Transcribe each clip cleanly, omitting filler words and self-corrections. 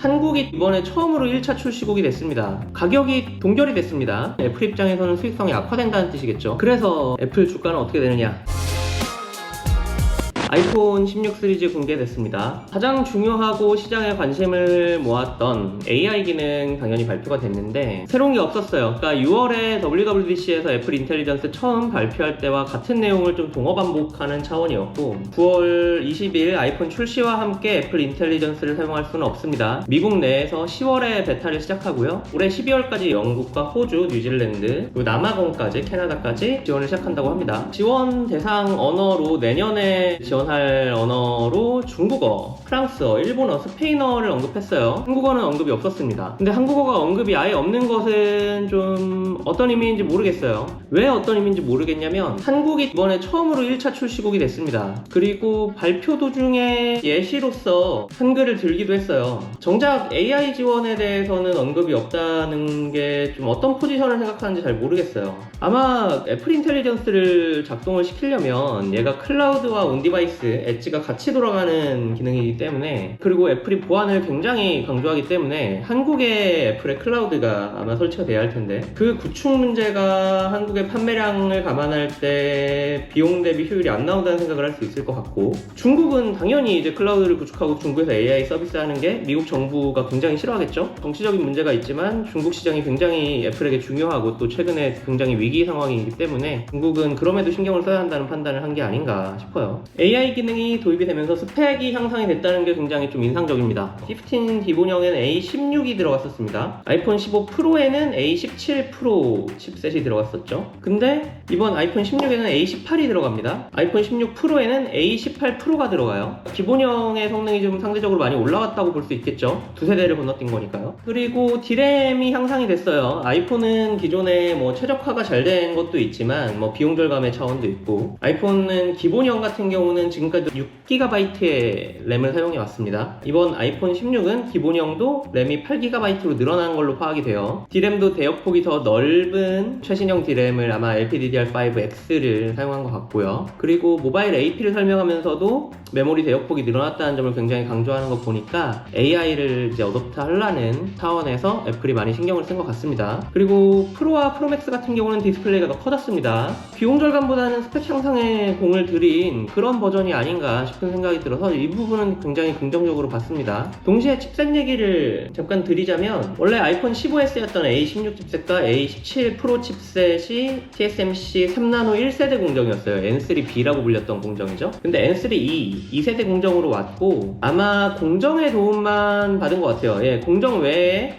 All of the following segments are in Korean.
한국이 이번에 처음으로 1차 출시국이 됐습니다. 가격이 동결이 됐습니다. 애플 입장에서는 수익성이 악화된다는 뜻이겠죠. 그래서 애플 주가는 어떻게 되느냐? 아이폰 16 시리즈 공개됐습니다. 가장 중요하고 시장에 관심을 모았던 AI 기능 당연히 발표가 됐는데 새로운 게 없었어요. 그러니까 6월에 WWDC에서 애플 인텔리전스 처음 발표할 때와 같은 내용을 좀 동어 반복하는 차원이었고 9월 20일 아이폰 출시와 함께 애플 인텔리전스를 사용할 수는 없습니다. 미국 내에서 10월에 베타를 시작하고요. 올해 12월까지 영국과 호주, 뉴질랜드, 그리고 남아공까지 캐나다까지 지원을 시작한다고 합니다. 지원 대상 언어로 내년에 지원할 언어로 중국어, 프랑스어, 일본어, 스페인어를 언급했어요. 한국어는 언급이 없었습니다. 근데 한국어가 언급이 아예 없는 것은 좀 어떤 의미인지 모르겠어요. 왜 어떤 의미인지 모르겠냐면 한국이 이번에 처음으로 1차 출시국이 됐습니다. 그리고 발표 도중에 예시로서 한글을 들기도 했어요. 정작 AI 지원에 대해서는 언급이 없다는 게 좀 어떤 포지션을 생각하는지 잘 모르겠어요. 아마 애플 인텔리전스를 작동을 시키려면 얘가 클라우드와 온디바이스, 엣지가 같이 돌아가는 기능이기 때문에, 그리고 애플이 보안을 굉장히 강조하기 때문에 한국에 애플의 클라우드가 아마 설치가 돼야 할 텐데 그 구축 문제가 한국의 판매량을 감안할 때 비용 대비 효율이 안 나온다는 생각을 할 수 있을 것 같고, 중국은 당연히 이제 클라우드를 구축하고 중국에서 AI 서비스하는 게 미국 정부가 굉장히 싫어하겠죠. 정치적인 문제가 있지만 중국 시장이 굉장히 애플에게 중요하고 또 최근에 굉장히 위기 상황이기 때문에 중국은 그럼에도 신경을 써야 한다는 판단을 한 게 아닌가 싶어요. AI 기능이 도입이 되면서 스펙이 향상이 됐다는 게 굉장히 좀 인상적입니다. 15 기본형에는 A16이 들어갔었습니다. 아이폰 15 프로에는 A17 프로 칩셋이 들어갔었죠. 근데 이번 아이폰 16에는 A18이 들어갑니다. 아이폰 16 프로에는 A18 프로가 들어가요. 기본형의 성능이 좀 상대적으로 많이 올라갔다고 볼 수 있겠죠. 두 세대를 건너뛴 거니까요. 그리고 D램이 향상이 됐어요. 아이폰은 기존에 뭐 최적화가 잘 된 것도 있지만 뭐 비용 절감의 차원도 있고, 아이폰은 기본형 같은 경우는 지금까지 6GB의 램을 사용해 왔습니다. 이번 아이폰 16은 기본형도 램이 8GB로 늘어난 걸로 파악이 돼요. D램도 대역폭이 더 넓은 최신형 D램을 아마 LPDDR5X를 사용한 것 같고요. 그리고 모바일 AP를 설명하면서도 메모리 대역폭이 늘어났다는 점을 굉장히 강조하는 거 보니까 AI를 이제 어댑트 하려는 차원에서 애플이 많이 신경을 쓴 것 같습니다. 그리고 프로와 프로맥스 같은 경우는 디스플레이가 더 커졌습니다. 비용 절감보다는 스펙 향상에 공을 들인 그런 버전이 아닌가 싶은 생각이 들어서 이 부분은 굉장히 긍정적으로 봤습니다. 동시에 칩셋 얘기를 잠깐 드리자면, 원래 아이폰 15S였던 A16 칩셋과 A17 프로 칩셋이 TSMC 3나노 1세대 공정이었어요. N3B라고 불렸던 공정이죠. 근데 N3E 2세대 공정으로 왔고 아마 공정의 도움만 받은 것 같아요. 예, 공정 외에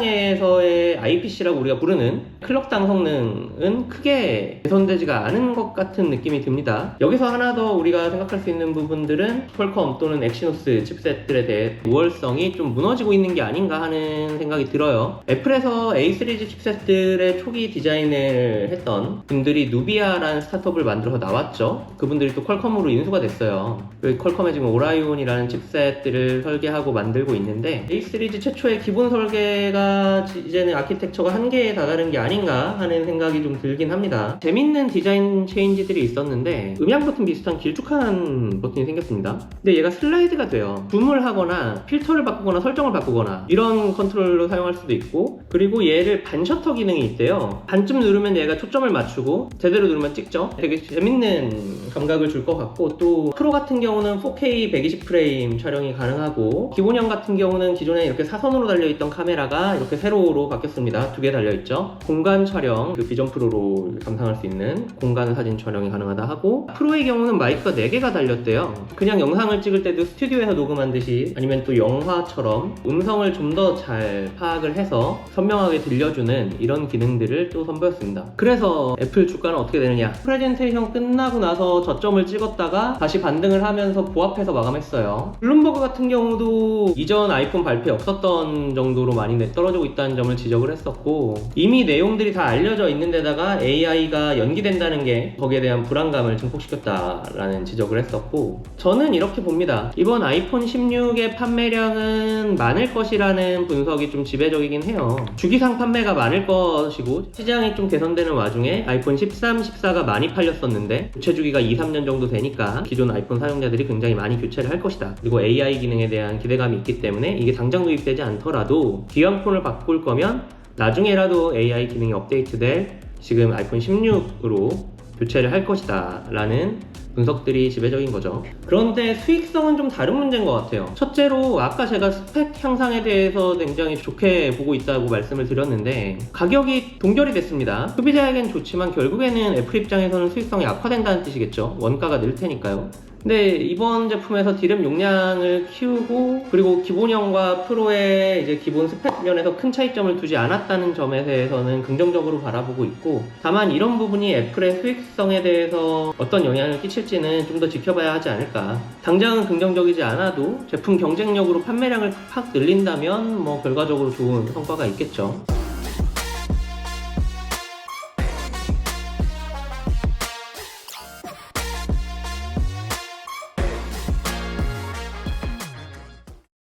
설계상에서의 IPC라고 우리가 부르는 클럭당 성능은 크게 개선되지가 않은 것 같은 느낌이 듭니다. 여기서 하나 더 우리가 생각할 수 있는 부분들은 퀄컴 또는 엑시노스 칩셋들에 대해 우월성이 좀 무너지고 있는 게 아닌가 하는 생각이 들어요. 애플에서 A 시리즈 칩셋들의 초기 디자인을 했던 분들이 누비아라는 스타트업을 만들어서 나왔죠. 그분들이 또 퀄컴으로 인수가 됐어요. 퀄컴에 지금 오라이온이라는 칩셋들을 설계하고 만들고 있는데 A 시리즈 최초의 기본 설계가 이제는 아키텍처가 한계에 다다른 게 아닌가 하는 생각이 좀 들긴 합니다. 재밌는 디자인 체인지들이 있었는데 음향 버튼 비슷한 길쭉한 버튼이 생겼습니다. 근데 얘가 슬라이드가 돼요. 줌을 하거나 필터를 바꾸거나 설정을 바꾸거나 이런 컨트롤로 사용할 수도 있고, 그리고 얘를 반셔터 기능이 있대요. 반쯤 누르면 얘가 초점을 맞추고 제대로 누르면 찍죠. 되게 재밌는 감각을 줄 것 같고, 또 프로 같은 경우는 4K 120프레임 촬영이 가능하고, 기본형 같은 경우는 기존에 이렇게 사선으로 달려있던 카메라가 이렇게 세로로 바뀌었습니다. 두 개 달려있죠. 공간 촬영, 그 비전 프로로 감상할 수 있는 공간 사진 촬영이 가능하다 하고, 프로의 경우는 마이크가 4개가 달렸대요. 그냥 영상을 찍을 때도 스튜디오에서 녹음한 듯이 아니면 또 영화처럼 음성을 좀 더 잘 파악을 해서 선명하게 들려주는 이런 기능들을 또 선보였습니다. 그래서 애플 주가는 어떻게 되느냐, 프레젠테이션 끝나고 나서 저점을 찍었다가 다시 반등을 하면서 보합해서 마감했어요. 블룸버그 같은 경우도 이전 아이폰 발표에 없었던 정도로 많이 떨어지고 있다는 점을 지적을 했었고, 이미 내용들이 다 알려져 있는 데다가 AI가 연기된다는 게 거기에 대한 불안감을 증폭시켰다라는 지적 지적을 했었고, 저는 이렇게 봅니다. 이번 아이폰 16의 판매량은 많을 것이라는 분석이 좀 지배적이긴 해요. 주기상 판매가 많을 것이고 시장이 좀 개선되는 와중에 아이폰 13, 14가 많이 팔렸었는데 교체 주기가 2, 3년 정도 되니까 기존 아이폰 사용자들이 굉장히 많이 교체를 할 것이다. 그리고 AI 기능에 대한 기대감이 있기 때문에 이게 당장 도입되지 않더라도 기왕 폰을 바꿀 거면 나중에라도 AI 기능이 업데이트될 지금 아이폰 16으로 교체를 할 것이다 라는 분석들이 지배적인 거죠. 그런데 수익성은 좀 다른 문제인 것 같아요. 첫째로 아까 제가 스펙 향상에 대해서 굉장히 좋게 보고 있다고 말씀을 드렸는데 가격이 동결이 됐습니다. 소비자에겐 좋지만 결국에는 애플 입장에서는 수익성이 악화된다는 뜻이겠죠. 원가가 늘 테니까요. 근데 이번 제품에서 디램 용량을 키우고 그리고 기본형과 프로의 이제 기본 스펙 면에서 큰 차이점을 두지 않았다는 점에 대해서는 긍정적으로 바라보고 있고, 다만 이런 부분이 애플의 수익성에 대해서 어떤 영향을 끼칠지는 좀 더 지켜봐야 하지 않을까. 당장은 긍정적이지 않아도 제품 경쟁력으로 판매량을 팍 늘린다면 뭐 결과적으로 좋은 성과가 있겠죠.